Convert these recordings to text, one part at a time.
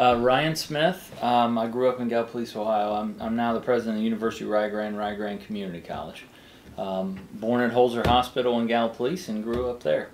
Ryan Smith. I grew up in Gallipolis, Ohio. I'm now the president of the University of Rio Grande Community College. Born at Holzer Hospital in Gallipolis and grew up there.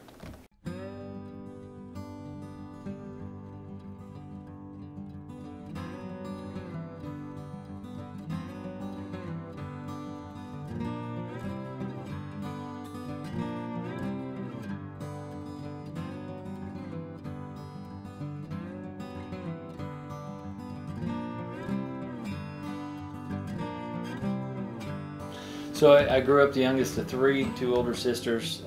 So I grew up the youngest of three, two older sisters.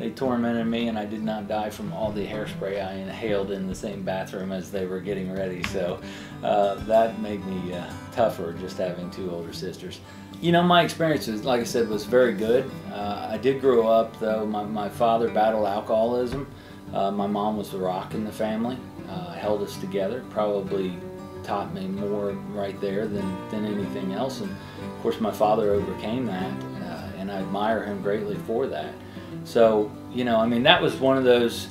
They tormented me, and I did not die from all the hairspray I inhaled in the same bathroom as they were getting ready. So that made me tougher, just having two older sisters. You know, my experience, like I said, was very good. I did grow up, though. My father battled alcoholism. My mom was the rock in the family, held us together, probably taught me more right there than anything else. And of course my father overcame that, and I admire him greatly for that. So, you know, I mean, that was one of those,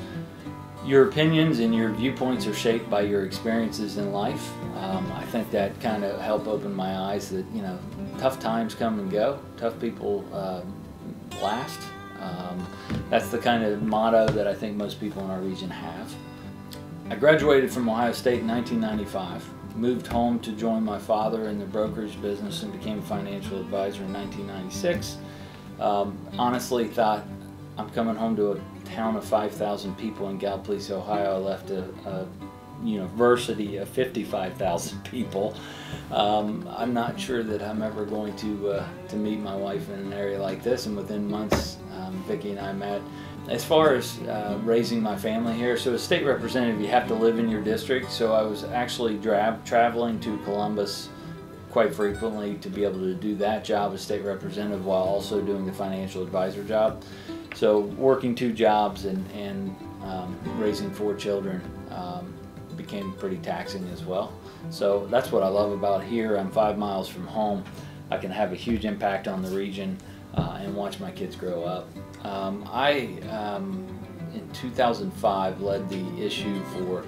your opinions and your viewpoints are shaped by your experiences in life. I think that kind of helped open my eyes that, you know, tough times come and go, tough people last. That's the kind of motto that I think most people in our region have. I graduated from Ohio State in 1995. Moved home to join my father in the brokerage business and became a financial advisor in 1996. Honestly thought, I'm coming home to a town of 5,000 people in Gallipolis, Ohio. I left a university of 55,000 people. I'm not sure that I'm ever going to meet my wife in an area like this, and within months Vicki and I met. As far as raising my family here, so as state representative you have to live in your district, so I was actually traveling to Columbus quite frequently to be able to do that job as state representative while also doing the financial advisor job. So working two jobs and raising four children became pretty taxing as well. So that's what I love about here. I'm 5 miles from home. I can have a huge impact on the region and watch my kids grow up. In 2005 led the issue for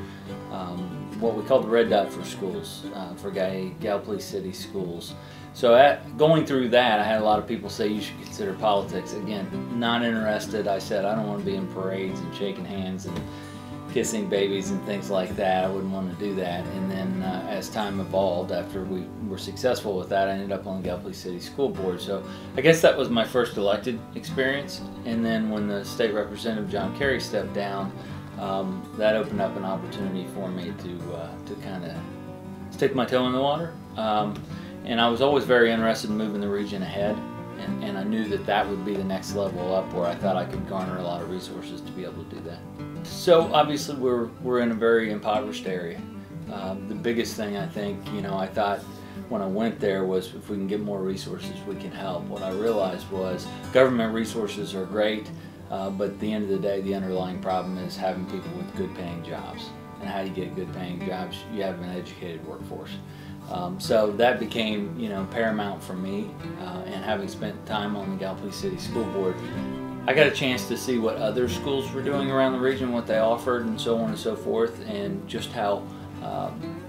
what we call the Red Dot for schools, for Gallipolis City schools. So going through that, I had a lot of people say you should consider politics. Again, not interested. I said I don't want to be in parades and shaking hands and kissing babies and things like that. I wouldn't want to do that. And then as time evolved, after we were successful with that, I ended up on the Gallipolis City School Board. So I guess that was my first elected experience. And then when the state representative John Kerry stepped down, that opened up an opportunity for me to kind of stick my toe in the water. And I was always very interested in moving the region ahead. And I knew that that would be the next level up where I thought I could garner a lot of resources to be able to do that. So obviously we're in a very impoverished area. The biggest thing I think, you know, I thought when I went there was if we can get more resources, we can help. What I realized was government resources are great, but at the end of the day, the underlying problem is having people with good paying jobs. And how do you get good paying jobs? You have an educated workforce. So that became, you know, paramount for me, and having spent time on the Gallipolis City School Board, I got a chance to see what other schools were doing around the region, what they offered, and so on and so forth, and just how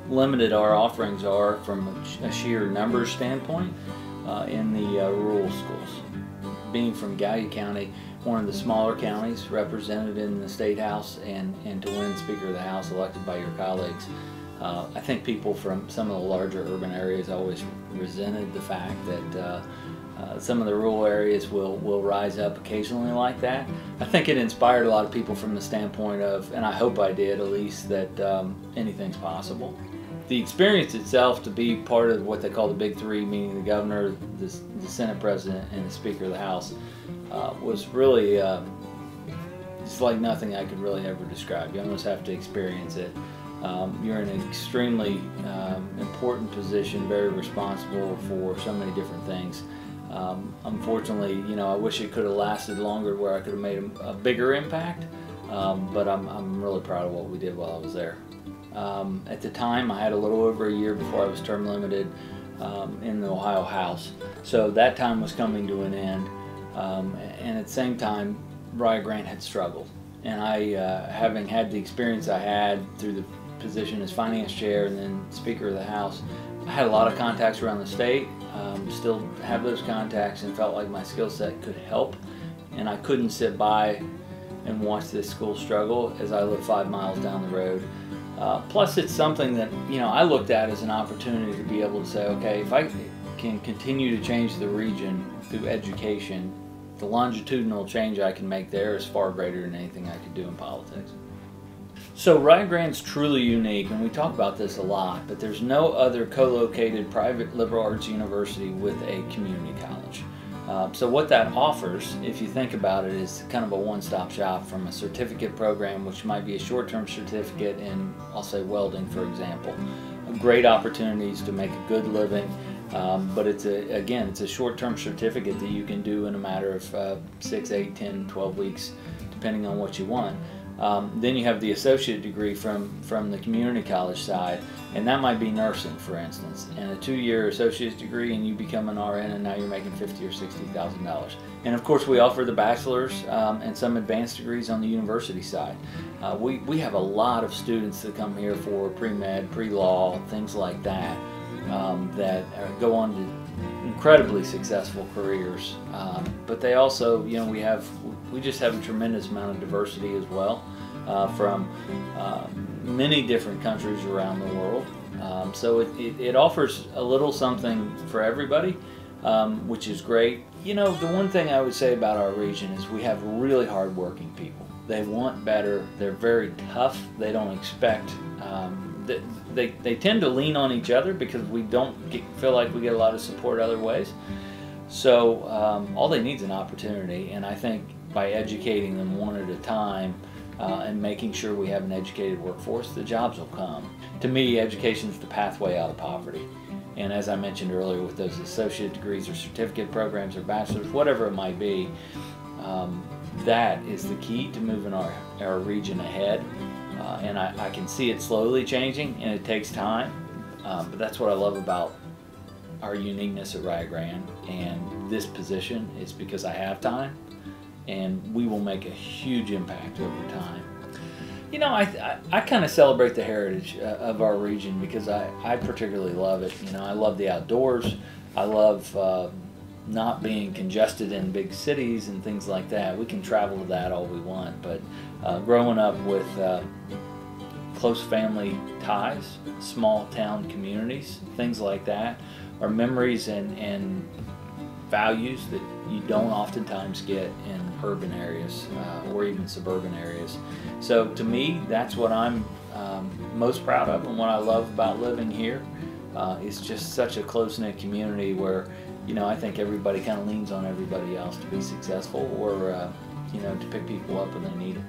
limited our offerings are from a sheer numbers standpoint in the rural schools. Being from Gallia County, one of the smaller counties represented in the State House, and to win Speaker of the House elected by your colleagues, I think people from some of the larger urban areas always resented the fact that some of the rural areas will rise up occasionally like that. I think it inspired a lot of people from the standpoint of, and I hope I did at least, that anything's possible. The experience itself to be part of what they call the Big Three, meaning the governor, the Senate president, and the Speaker of the House, was really it's like nothing I could really ever describe. You almost have to experience it. You're in an extremely important position, very responsible for so many different things. Unfortunately, you know, I wish it could have lasted longer where I could have made a bigger impact, but I'm really proud of what we did while I was there. At the time, I had a little over a year before I was term limited in the Ohio House, so that time was coming to an end, and at the same time, Rio Grande had struggled. And I, having had the experience I had through the position as finance chair and then Speaker of the House, I had a lot of contacts around the state, still have those contacts, and felt like my skill set could help. And I couldn't sit by and watch this school struggle as I live 5 miles down the road. Plus, it's something that, you know, I looked at as an opportunity to be able to say, okay, if I can continue to change the region through education, the longitudinal change I can make there is far greater than anything I could do in politics. So Rio Grande's truly unique, and we talk about this a lot, but there's no other co-located private liberal arts university with a community college. So what that offers, if you think about it, is kind of a one-stop shop from a certificate program, which might be a short-term certificate in, I'll say, welding, for example. Great opportunities to make a good living, but it's a short-term certificate that you can do in a matter of 6, 8, 10, 12 weeks, depending on what you want. Then you have the associate degree from the community college side, and that might be nursing, for instance, and a 2-year associate's degree, and you become an RN, and now you're making $50,000 or $60,000. And of course, we offer the bachelor's and some advanced degrees on the university side. We have a lot of students that come here for pre-med, pre-law, things like that, that go on to incredibly successful careers. But they also, you know, we just have a tremendous amount of diversity as well, from many different countries around the world. So it offers a little something for everybody, which is great. You know, the one thing I would say about our region is we have really hard-working people. They want better. They're very tough. They don't expect. They tend to lean on each other because we don't feel like we get a lot of support other ways. So all they need is an opportunity, and I think by educating them one at a time and making sure we have an educated workforce, the jobs will come. To me, education is the pathway out of poverty. And as I mentioned earlier, with those associate degrees or certificate programs or bachelor's, whatever it might be, that is the key to moving our region ahead. And I can see it slowly changing, and it takes time. But that's what I love about our uniqueness at Rio Grande and this position, is because I have time, and we will make a huge impact over time. You know, I kind of celebrate the heritage of our region because I particularly love it. You know, I love the outdoors. I love not being congested in big cities and things like that. We can travel to that all we want, but growing up with close family ties, small town communities, things like that, are memories and values that you don't oftentimes get in urban areas or even suburban areas. So to me, that's what I'm most proud of, and what I love about living here is just such a close-knit community where, you know, I think everybody kind of leans on everybody else to be successful, or you know, to pick people up when they need it.